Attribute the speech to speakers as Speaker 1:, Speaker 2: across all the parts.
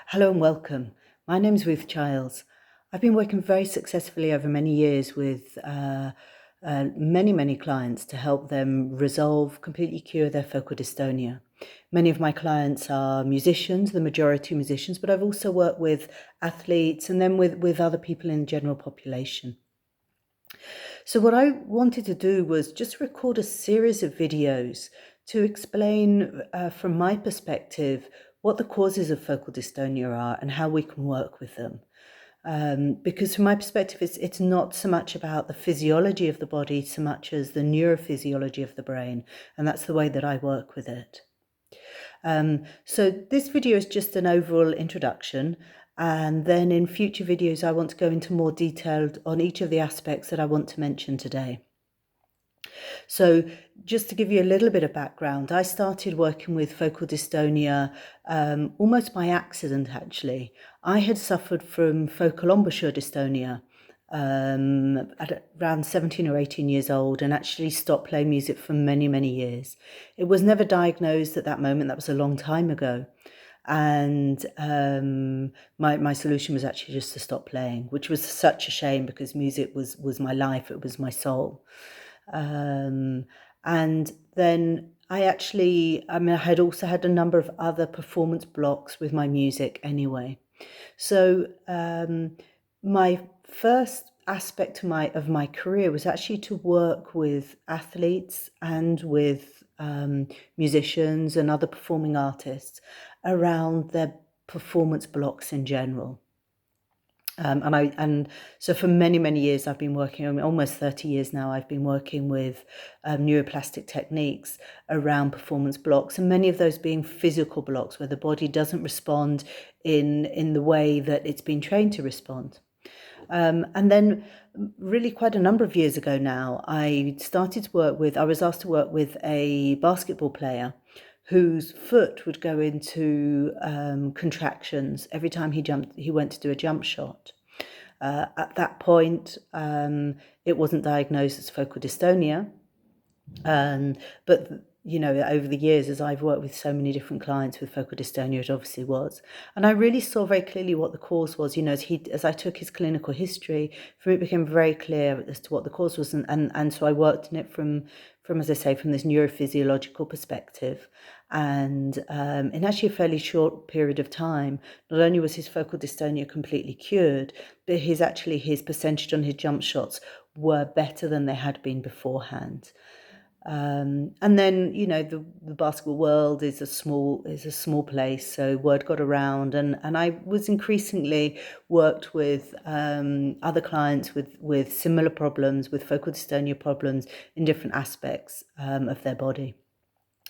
Speaker 1: Hello and welcome. My name is Ruth Childs. I've been working very successfully over many years with many clients to help them resolve, completely cure their focal dystonia. Many of my clients are musicians, the majority musicians, but I've also worked with athletes and then with other people in the general population. So what I wanted to do was just record a series of videos to explain from my perspective what the causes of focal dystonia are and how we can work with them. Because from my perspective, it's not so much about the physiology of the body so much as the neurophysiology of the brain, and that's the way that I work with it. So this video is just an overall introduction, and then in future videos I want to go into more detail on each of the aspects that I want to mention today. So just to give you a little bit of background, I started working with focal dystonia almost by accident, actually. I had suffered from focal embouchure dystonia at around 17 or 18 years old and actually stopped playing music for many years. It was never diagnosed at that moment. That was a long time ago. And my solution was actually just to stop playing, which was such a shame because music was my life. It was my soul. And then I had also had a number of other performance blocks with my music anyway. So my first aspect of my career was actually to work with athletes and with musicians and other performing artists around their performance blocks in general. So for many years I've been working, almost 30 years now, I've been working with neuroplastic techniques around performance blocks, and many of those being physical blocks where the body doesn't respond in the way that it's been trained to respond. And then really quite a number of years ago now, I was asked to work with a basketball player whose foot would go into contractions every time he went to do a jump shot. At that point, it wasn't diagnosed as focal dystonia, but over the years, as I've worked with so many different clients with focal dystonia, it obviously was. And I really saw very clearly what the cause was. As I took his clinical history, for me it became very clear as to what the cause was. And so I worked in it from, as I say, from this neurophysiological perspective. And in actually a fairly short period of time, not only was his focal dystonia completely cured, but his percentage on his jump shots were better than they had been beforehand. And then, the basketball world is a small place, so word got around, and I was increasingly worked with other clients with similar problems, with focal dystonia problems in different aspects of their body.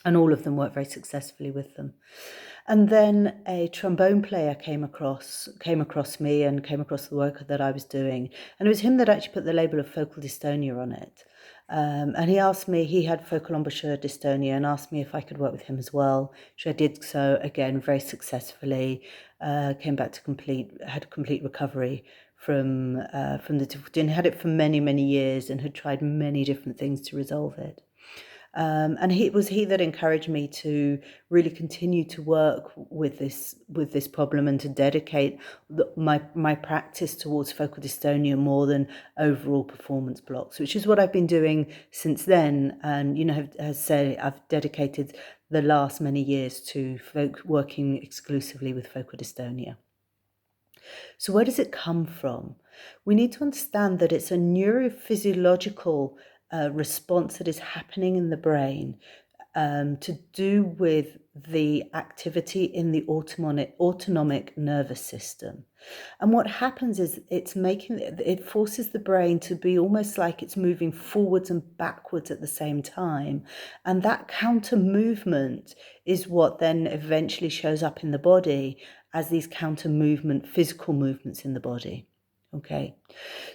Speaker 1: And all of them worked very successfully with them. And then a trombone player came across me and came across the work that I was doing. And it was him that actually put the label of focal dystonia on it. And he had focal embouchure dystonia, and asked me if I could work with him as well, which I did so, again, very successfully. Came back to had complete recovery from the difficulty, and had it for many years and had tried many different things to resolve it. And it was he that encouraged me to really continue to work with this problem and to dedicate my practice towards focal dystonia more than overall performance blocks, which is what I've been doing since then. And I've dedicated the last many years to working exclusively with focal dystonia. So where does it come from? We need to understand that it's a neurophysiological response that is happening in the brain to do with the activity in the autonomic nervous system. And what happens is it forces the brain to be almost like it's moving forwards and backwards at the same time. And that counter movement is what then eventually shows up in the body as these physical movements in the body. Okay,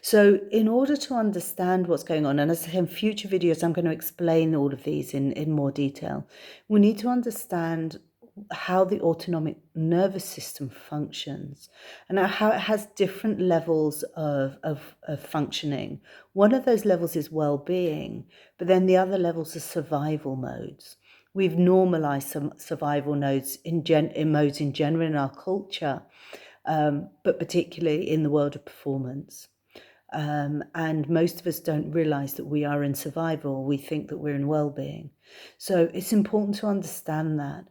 Speaker 1: so in order to understand what's going on, and as I say, in future videos, I'm going to explain all of these in more detail, we need to understand how the autonomic nervous system functions and how it has different levels of functioning. One of those levels is well-being, but then the other levels are survival modes. we've normalized some survival modes in general in our culture, but particularly in the world of performance. And most of us don't realize that we are in survival. We think that we're in well-being. So it's important to understand that.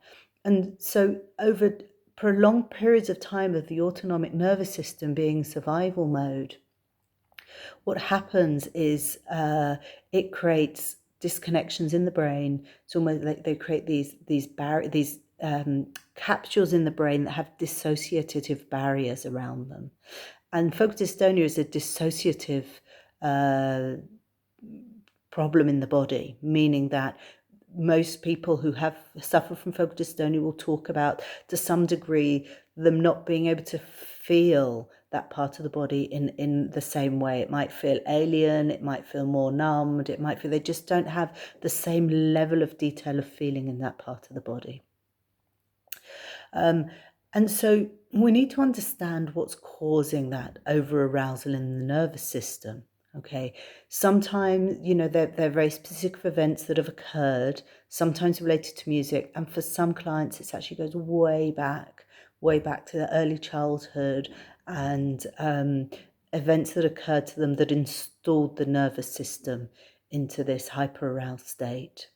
Speaker 1: And so over prolonged periods of time of the autonomic nervous system being survival mode, what happens is it creates disconnections in the brain. It's almost like they create these capsules in the brain that have dissociative barriers around them. And focal dystonia is a dissociative problem in the body, meaning that most people who suffer from focal dystonia will talk about, to some degree, them not being able to feel that part of the body in the same way. It might feel alien, it might feel more numbed, it might feel they just don't have the same level of detail of feeling in that part of the body. And so we need to understand what's causing that over-arousal in the nervous system. Okay, sometimes, they're very specific events that have occurred, sometimes related to music, and for some clients, it actually goes way back to their early childhood and events that occurred to them that installed the nervous system into this hyper-aroused state.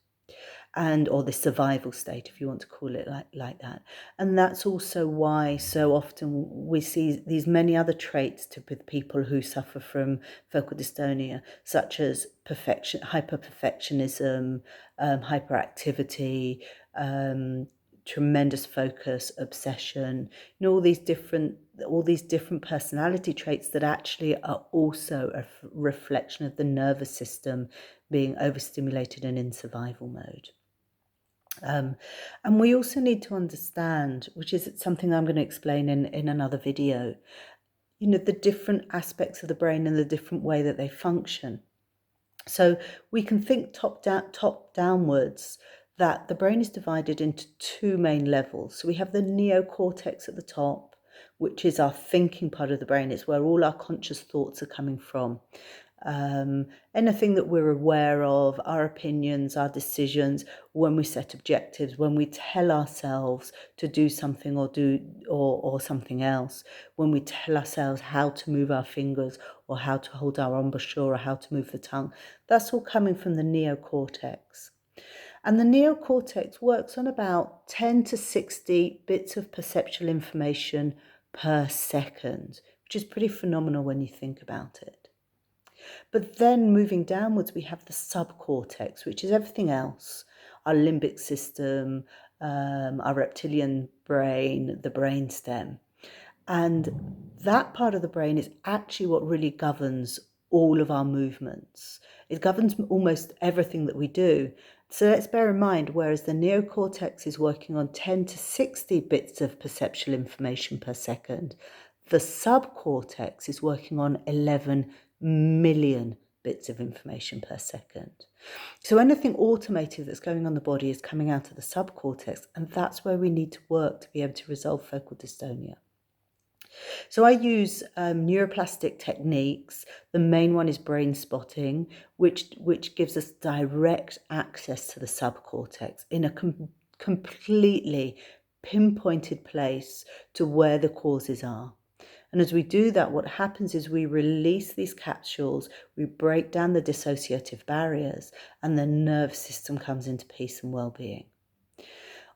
Speaker 1: Or the survival state, if you want to call it like that. And that's also why so often we see these many other traits with people who suffer from focal dystonia, such as hyper-perfectionism, hyperactivity, tremendous focus, obsession, all these different personality traits that actually are also a reflection of the nervous system being overstimulated and in survival mode. And we also need to understand, which is something I'm going to explain in another video, the different aspects of the brain and the different way that they function. So we can think top downwards that the brain is divided into two main levels. So we have the neocortex at the top, which is our thinking part of the brain. It's where all our conscious thoughts are coming from. Anything that we're aware of, our opinions, our decisions, when we set objectives, when we tell ourselves to do something or something else, when we tell ourselves how to move our fingers or how to hold our embouchure or how to move the tongue, that's all coming from the neocortex. And the neocortex works on about 10 to 60 bits of perceptual information per second, which is pretty phenomenal when you think about it. But then moving downwards, we have the subcortex, which is everything else, our limbic system, our reptilian brain, the brainstem. And that part of the brain is actually what really governs all of our movements. It governs almost everything that we do. So let's bear in mind, whereas the neocortex is working on 10 to 60 bits of perceptual information per second, the subcortex is working on 11 million bits of information per second. So anything automated that's going on the body is coming out of the subcortex, and that's where we need to work to be able to resolve focal dystonia. So I use neuroplastic techniques. The main one is brain spotting, which gives us direct access to the subcortex in a completely pinpointed place to where the causes are. And as we do that, what happens is we release these capsules, we break down the dissociative barriers, and the nervous system comes into peace and well-being.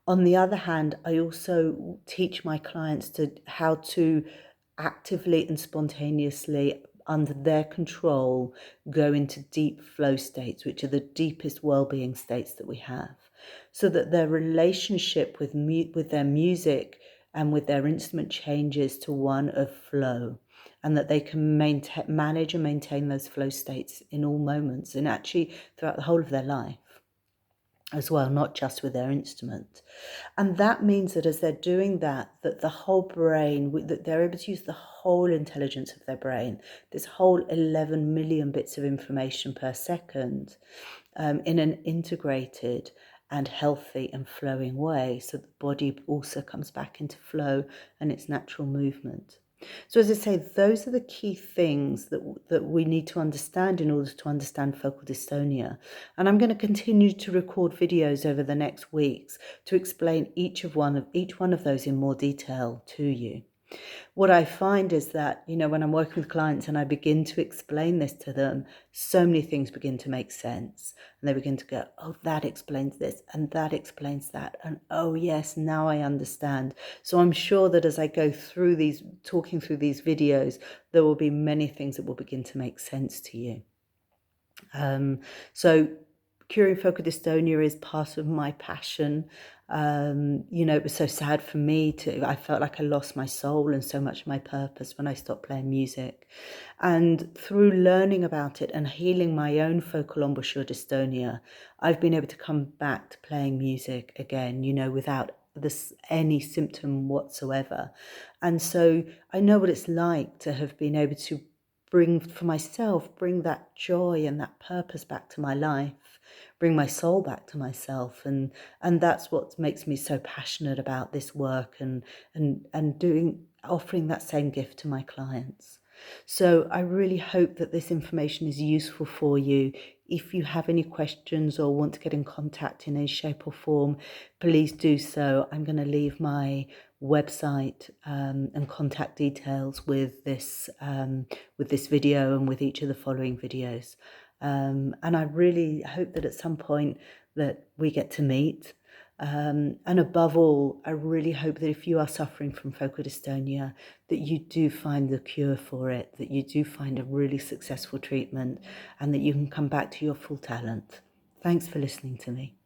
Speaker 1: On the other hand, I also teach my clients how to actively and spontaneously, under their control, go into deep flow states, which are the deepest well-being states that we have, so that their relationship with their music and with their instrument changes to one of flow, and that they can manage and maintain those flow states in all moments and actually throughout the whole of their life as well, not just with their instrument. And that means that as they're doing that the whole brain, that they're able to use the whole intelligence of their brain, this whole 11 million bits of information per second, in an integrated and healthy and flowing way, so the body also comes back into flow and its natural movement. So as I say, those are the key things that we need to understand in order to understand focal dystonia. And I'm going to continue to record videos over the next weeks to explain each one of those in more detail to you. What I find is that, when I'm working with clients and I begin to explain this to them, so many things begin to make sense. And they begin to go, oh, that explains this and that explains that. And oh, yes, now I understand. So I'm sure that as I go through talking through these videos, there will be many things that will begin to make sense to you. So curing focal dystonia is part of my passion. It was so sad for me I felt like I lost my soul and so much of my purpose when I stopped playing music. And through learning about it and healing my own focal embouchure dystonia, I've been able to come back to playing music again, without any symptom whatsoever. And so I know what it's like to have been able to bring that joy and that purpose back to my life, bring my soul back to myself. And that's what makes me so passionate about this work and offering that same gift to my clients. So I really hope that this information is useful for you. If you have any questions or want to get in contact in any shape or form, please do so. I'm going to leave my website and contact details with this video and with each of the following videos. And I really hope that at some point that we get to meet. And above all, I really hope that if you are suffering from focal dystonia, that you do find the cure for it, that you do find a really successful treatment, and that you can come back to your full talent. Thanks for listening to me.